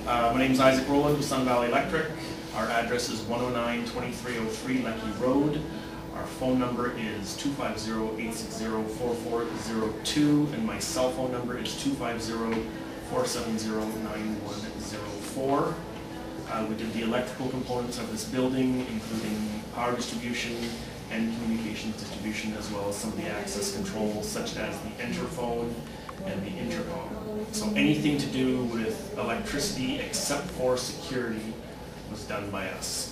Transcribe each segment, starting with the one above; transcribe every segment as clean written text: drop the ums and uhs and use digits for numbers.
My name is Isaac Rowland with Sun Valley Electric. Our address is 109-2303 Lecky Road. Our phone number is 250-860-4402 and my cell phone number is 250-470-9104. We did the electrical components of this building, including power distribution and communications distribution, as well as some of the access controls such as the interphone and the intercom. So anything to do with electricity except for security was done by us.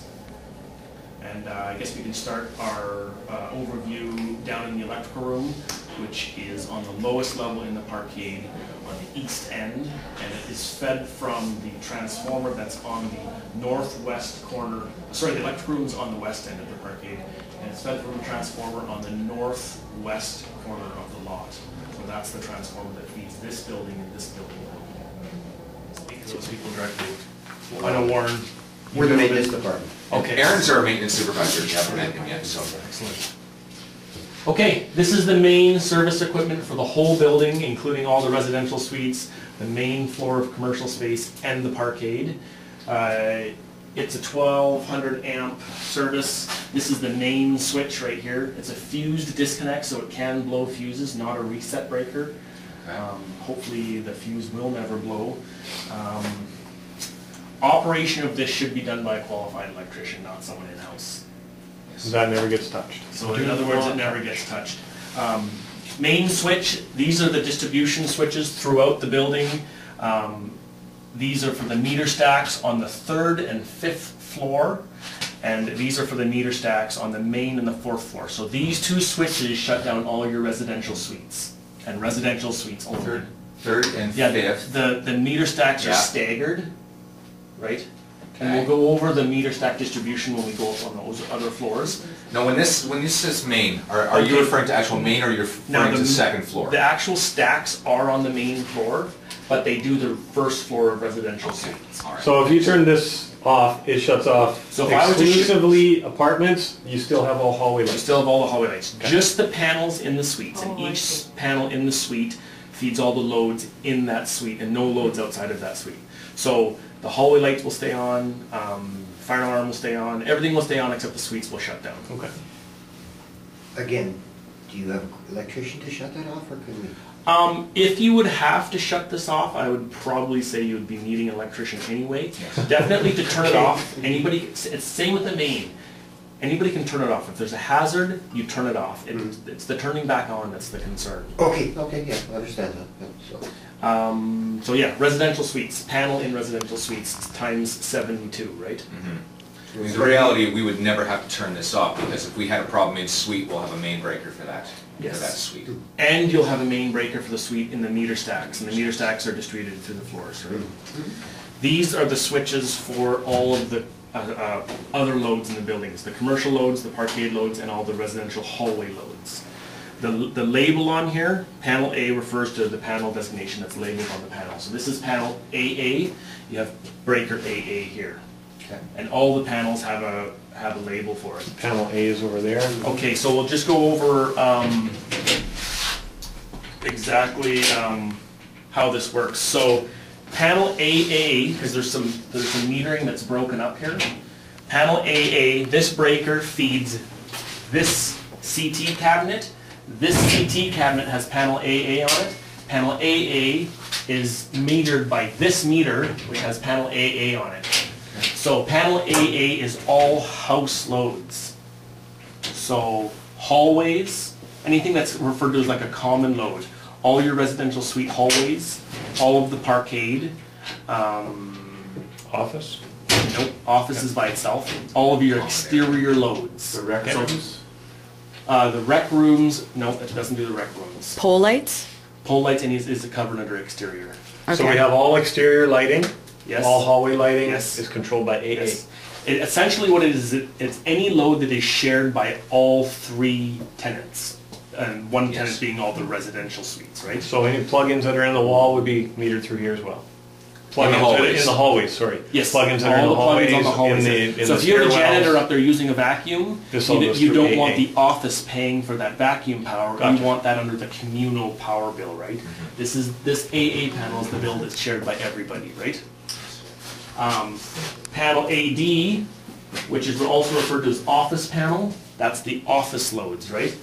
And I guess we can start our overview down in the electrical room, which is on the lowest level in the parkade on the east end, and it is fed from the transformer that's on the northwest corner. Sorry, the electrical room is on the west end of the parkade, and it's fed from a transformer on the northwest corner of the lot. So that's the transformer that feeds this building and this building. Speak to those people directly. I know Warren. We're the maintenance department. Okay. Aaron's our maintenance supervisor. You haven't met him yet, so. Excellent. Okay, this is the main service equipment for the whole building, including all the residential suites, the main floor of commercial space, and the parkade. It's a 1200 amp service. This is the main switch right here. It's a fused disconnect, so it can blow fuses, not a reset breaker. Hopefully the fuse will never blow. Operation of this should be done by a qualified electrician, not someone in-house. That never gets touched. So in other words, it never gets touched. Main switch, these are the distribution switches throughout the building. These are for the meter stacks on the 3rd and 5th floor, and these are for the meter stacks on the main and the 4th floor. So these two switches shut down all your residential suites, and residential suites only. Third and fifth. The meter stacks are staggered, right? And we'll go over the meter stack distribution when we go up on those other floors. Now, when this says main, are you referring to actual main, or you're referring to second floor? The actual stacks are on the main floor, but they do the first floor of residential suites. All right. So if you turn this off, it shuts off So if I was to exclusively apartments, you still have all hallway You lights. still have all the hallway lights. Okay. Just the panels in the suites, and Oh, I each see. panel in the suite feeds all the loads in that suite, and no loads outside of that suite. So the hallway lights will stay on, fire alarm will stay on, everything will stay on except the suites will shut down. Okay. Again, do you have an electrician to shut that off, or can we? If you would have to shut this off, I would probably say you would be needing an electrician anyway. Definitely to turn it off. Anybody, it's same with the main. Anybody can turn it off. If there's a hazard, you turn it off. It's the turning back on that's the concern. Okay, yeah, I understand that. So yeah, residential suites, panel in residential suites times 72, right? I mean, the reality, we would never have to turn this off, because if we had a problem in suite, we'll have a main breaker for that. Yes. For that suite. And you'll have a main breaker for the suite in the meter stacks, and the meter stacks are distributed through the floors, right? These are the switches for all of the other loads in the buildings, the commercial loads, the parkade loads, and all the residential hallway loads. The label on here, panel A, refers to the panel designation that's labeled on the panel. So this is panel AA, you have breaker AA here. Okay. And all the panels have a label for it. Panel A is over there. Okay, so we'll just go over exactly how this works. So panel AA, because there's some metering that's broken up here. Panel AA, this breaker feeds this CT cabinet. This CT cabinet has panel AA on it. Panel AA is metered by this meter, which has panel AA on it. So panel AA is all house loads. So hallways, anything that's referred to as like a common load. All your residential suite hallways, all of the parkade. Office. Nope, office is by itself. All of your exterior loads. The rec rooms. The rec rooms, no, it doesn't do the rec rooms. Pole lights? Pole lights is covered under exterior. So we have all exterior lighting. Yes. All hallway lighting Yes. is controlled by AA. Yes. Essentially what it is, it's any load that is shared by all 3 tenants. And one tenant being all the residential suites, right? So any plugins that are in the wall would be metered through here as well. Plugins hallways. in the hallways, sorry. Yes, Plugins that are in all the hallways, plugins on the hallways. in So the if you're a stairwells. janitor up there using a vacuum, This all goes you through don't want AA. the office paying for that vacuum power. Gotcha. You want that under the communal power bill, right? This AA panel is the bill that's shared by everybody, right? Panel AD, which is also referred to as office panel, that's the office loads, right?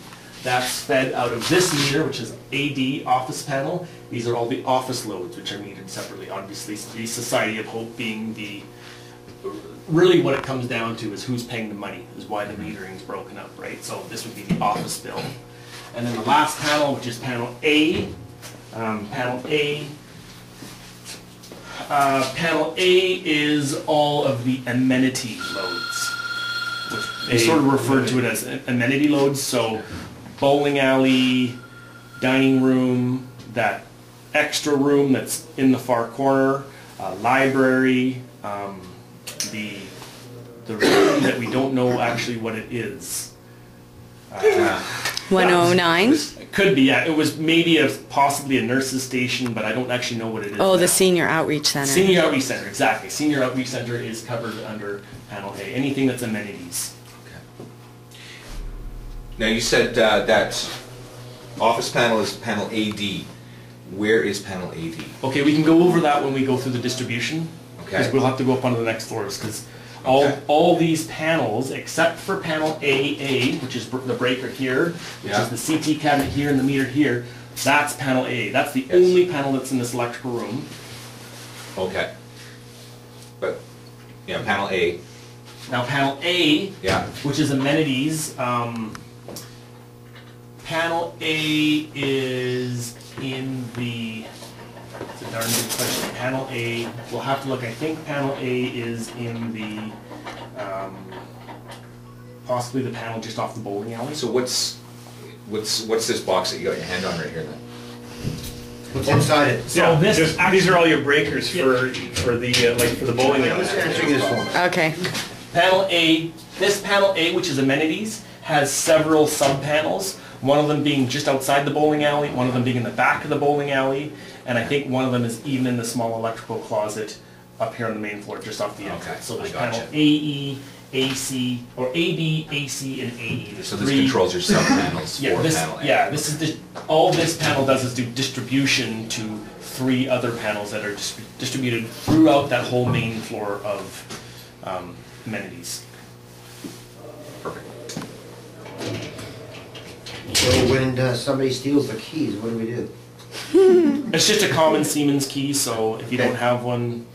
That's fed out of this meter, which is AD, office panel. These are all the office loads, which are metered separately. Obviously, the Society of Hope being the, really what it comes down to is who's paying the money, is why the metering is broken up, right? So this would be the office bill. And then the last panel, which is panel A. Panel A is all of the amenity loads. They sort of refer to it as amenity loads, so bowling alley, dining room, that extra room that's in the far corner, library, the room that we don't know actually what it is. 109? It could be, yeah. It was maybe possibly a nurse's station, but I don't actually know what it is. Oh, now. the Senior Outreach Center. Senior Outreach Center, exactly. Senior Outreach Center is covered under panel A. Anything that's amenities. Okay. Now you said that office panel is panel AD. Where is panel AD? Okay, we can go over that when we go through the distribution. Because Okay. we'll have to go up onto the next floors, because Okay. all these panels, except for panel AA, which is the breaker here, which Yeah. is the CT cabinet here and the meter here, that's panel A. That's the Yes. only panel that's in this electrical room. Okay. But, yeah, panel A, Now panel A, yeah. which is amenities, panel A is in the, it's a darn good question. Panel A, we'll have to look, I think panel A is in the, possibly the panel just off the bowling alley. So what's this box that you got your hand on right here then? What's inside it? So this these are all your breakers for the like for the bowling alley. Let's answer this one. Okay. Panel A, this panel A, which is amenities, has several sub-panels. One of them being just outside the bowling alley, one of them being in the back of the bowling alley, and I think one of them is even in the small electrical closet up here on the main floor, just off the Okay, entrance. So there's I gotcha. panel AE, AC, or AD, AC, and AE. There's So this three- controls your sub-panels Yeah, for this, panel A. yeah, this is all this panel does is do distribution to 3 other panels that are distributed throughout that whole main floor of amenities. Perfect. So when somebody steals the keys, what do we do? It's just a common Siemens key, so if you don't have one,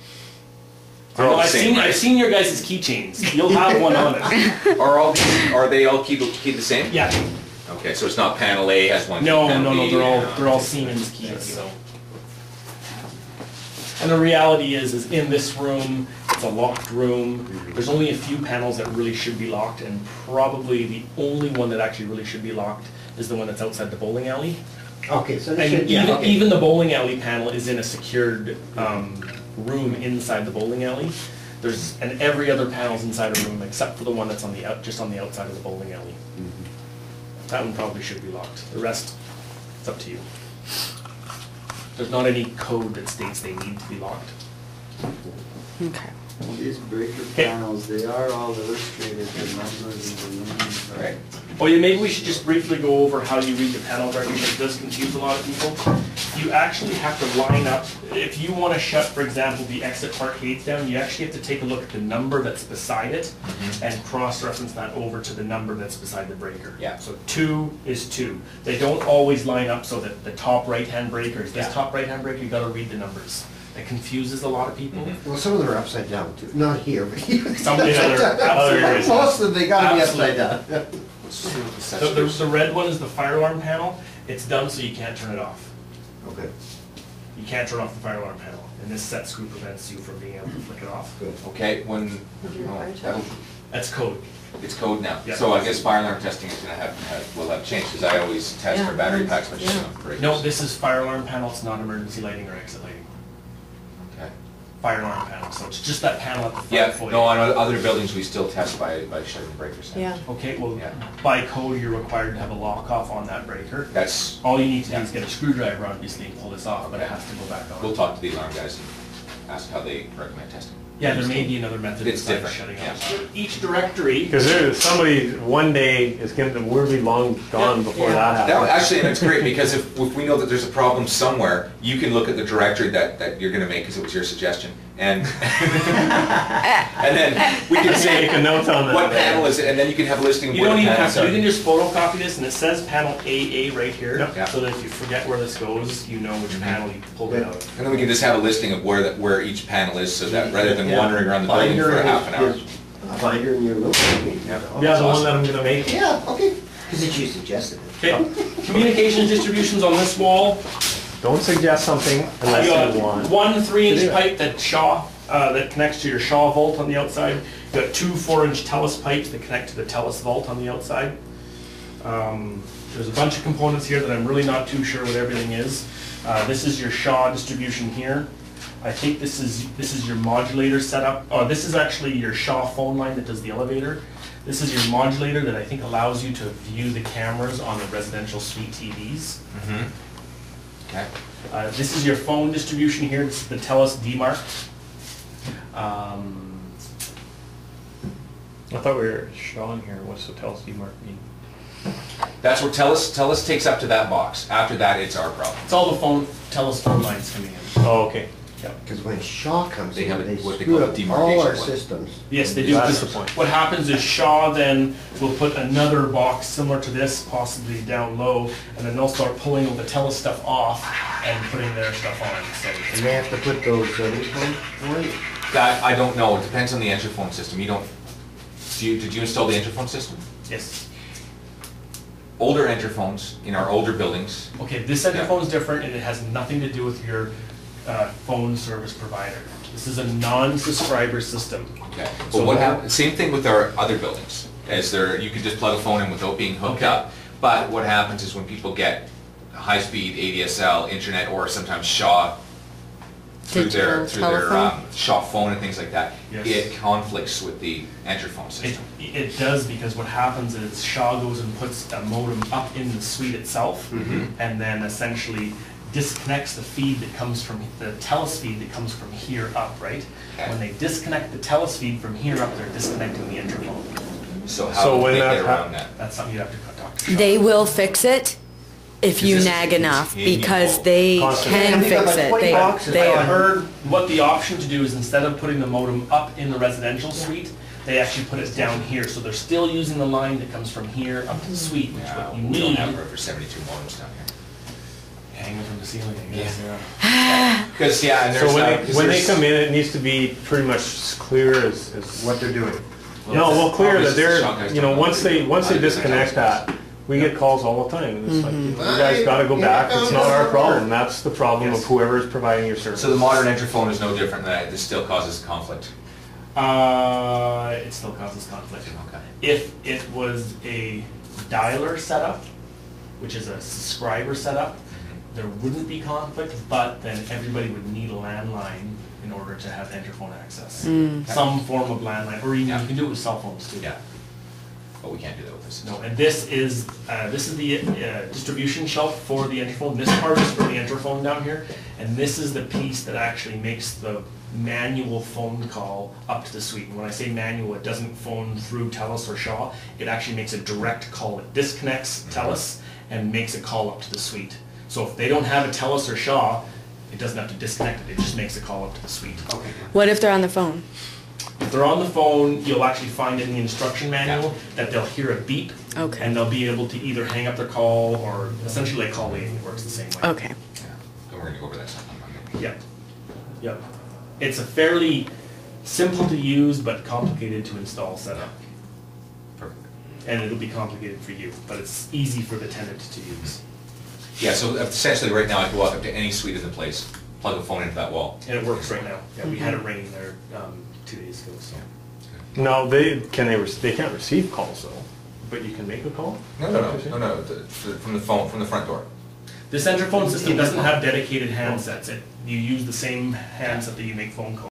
They're all the I've same, right? seen your guys' keychains. You'll have one on it. Are they all keyed the same? Yeah. Okay, so it's not panel A has one key, No, panel no, B, they're all Siemens keys. So. And the reality is in this room, it's a locked room. There's only a few panels that really should be locked, and probably the only one that actually really should be locked is the one that's outside the bowling alley. Okay, so And this should, yeah, okay. even the bowling alley panel is in a secured room inside the bowling alley. And every other panel's inside a room except for the one that's on the just on the outside of the bowling alley. That one probably should be locked. The rest, it's up to you. There's not any code that states they need to be locked. Okay. These breaker panels, they are all illustrated, the numbers and the names, right? Oh yeah, maybe we should just briefly go over how you read the panel breaker, because it does confuse a lot of people. You actually have to line up, if you want to shut, for example, the exit parkades down, you actually have to take a look at the number that's beside it and cross-reference that over to the number that's beside the breaker. Yeah. So 2 is 2. They don't always line up so that the top right-hand breaker is this Yeah. top right-hand breaker, you gotta read the numbers. It confuses a lot of people. Well, some of them are upside down too. Not here, but here. Some of the other areas. Most of them, they gotta be Absolutely. upside down. The red one is the fire alarm panel. It's done so you can't turn it off. Okay, You can't turn off the fire alarm panel, and this set screw prevents you from being able to flick it off. good. Okay, That's code. it's code now. Yeah. So I guess fire alarm testing is gonna will have changed, because I always test Yeah, for battery yeah. packs, but just not breakers. No, this is fire alarm panel. It's not emergency lighting or exit lighting. Okay. Fire alarm panel. So it's just that panel at the front. Yeah, foyer. no, on other buildings, we still test by shutting the breakers down. Yeah. Okay. Well, Yeah. by code, you're required to have a lock off on that breaker. That's, All you need to do Yeah. is get a screwdriver, obviously, and pull this off, but it has to go back on. we'll talk to the alarm guys and ask how they recommend testing. Yeah, there may be another method It's besides different, shutting off. yeah. Each directory. Because somebody one day is going to, we'll be long gone before that happens. That, actually, and it's great, because if we know that there's a problem somewhere, you can look at the directory that you're gonna make, because it was your suggestion, and and then we can say Make a note on that. what panel is it, and then you can have a listing of You where don't the even have panels to, are. you can just photocopy this, and it says panel AA right here, Yep. Yeah. so that if you forget where this goes, you know which panel you pulled it out of. And then we can just have a listing of where each panel is, so that rather than Yeah. wandering around the building for a half an hour. A binder in your little. Yeah, the one that I'm gonna make. Yeah, okay. Because it's you suggested it. Okay, communications distributions on this wall. Don't suggest something You unless got you want. one to 3-inch do it. pipe that connects to your Shaw vault on the outside. You got 2 4-inch Telus pipes that connect to the Telus vault on the outside. There's a bunch of components here that I'm really not too sure what everything is. This is your Shaw distribution here. I think this is your modulator setup. Oh, this is actually your Shaw phone line that does the elevator. This is your modulator that I think allows you to view the cameras on the residential suite TVs. Mm-hmm. Okay. This is your phone distribution here. This is the TELUS DMARC. I thought we were Sean here. What's the TELUS DMARC mean? That's where TELUS takes up to that box. After that, it's our problem. It's all the TELUS phone lines coming in. Oh, okay. Because when Shaw comes They in, have a- they what they screw call a up demarcation all our point. systems. Yes, they do. That's the point. What happens is Shaw then will put another box similar to this, possibly down low, and then they'll start pulling all the TELUS stuff off and putting their stuff on. And So they have to put those, what do you call them? That, I don't know. It depends on the Interphone system. You don't. Did you install the Interphone system? yes. Older Interphones in our older buildings. Okay, this Interphone is different, and it has nothing to do with your phone service provider. This is a non-subscriber system. Okay. So But what what- happens? Same thing with our other buildings. As there, you can just plug a phone in without being hooked Okay. up. But what happens is when people get high-speed ADSL internet or sometimes Shaw through their Digital telephone? Shaw phone and things like that, Yes. it conflicts with the Interphone It, system. it does, because what happens is Shaw goes and puts a modem up in the suite itself, and then essentially disconnects the feed that comes from, the TELUS feed that comes from here up, right? Okay. When they disconnect the TELUS feed from here up, they're disconnecting the Interphone. So So how do when they that get around that? That's something you'd have to talk to Shaw. They will fix it if you This is nag enough, continual. because they Constantly. can They got fix like it. 20 boxes They I on. heard what the option to do is, instead of putting the modem up in the residential suite, they actually put it down here, so they're still using the line that comes from here up to the suite, which Yeah, what you we need. don't have room for 72 modems down here. Hanging from the ceiling, I guess, yeah. Because and So there's when they there's- come in, it needs to be pretty much as clear as. What they're doing. No, well, clear that Obviously, they're, Shaw guys you know, don't once know. they disconnect that, we get calls all the time, and it's like, you guys gotta go back, it's not our problem, that's the problem of Yes. whoever is providing your service. So the modern Interphone is no different than that. This still causes conflict. It still causes conflict. Okay. If it was a dialer setup, which is a subscriber setup, there wouldn't be conflict, but then everybody would need a landline in order to have Interphone access. Some form of landline, or even Yeah. you can do it with cell phones too. Yeah. But we can't do that with this. No, and this is the distribution shelf for the Interphone. This part is for the Interphone down here, and this is the piece that actually makes the manual phone call up to the suite. And when I say manual, it doesn't phone through TELUS or Shaw. It actually makes a direct call. It disconnects TELUS and makes a call up to the suite. So if they don't have a TELUS or Shaw, it doesn't have to disconnect it. It just makes a call up to the suite. Okay. What if they're on the phone? If they're on the phone, you'll actually find in the instruction manual that they'll hear a beep. Okay. And they'll be able to either hang up their call, or essentially like call waiting works the same way. Okay. Yeah. And we're gonna go over that sometime Monday. Yep. Yep. It's a fairly simple to use but complicated to install setup. Perfect. And it'll be complicated for you, but it's easy for the tenant to use. Yeah, so essentially right now I can walk up to any suite in the place, plug a phone into that wall. And it works right now. Yeah, we had it ringing there 2 days ago, so. No, they can't receive calls though, but you can make a call? No, Is no, that what no, you're saying? no, no, from the phone, from the front door. This Interphone system doesn't have dedicated handsets. You use the same handset that you make phone calls.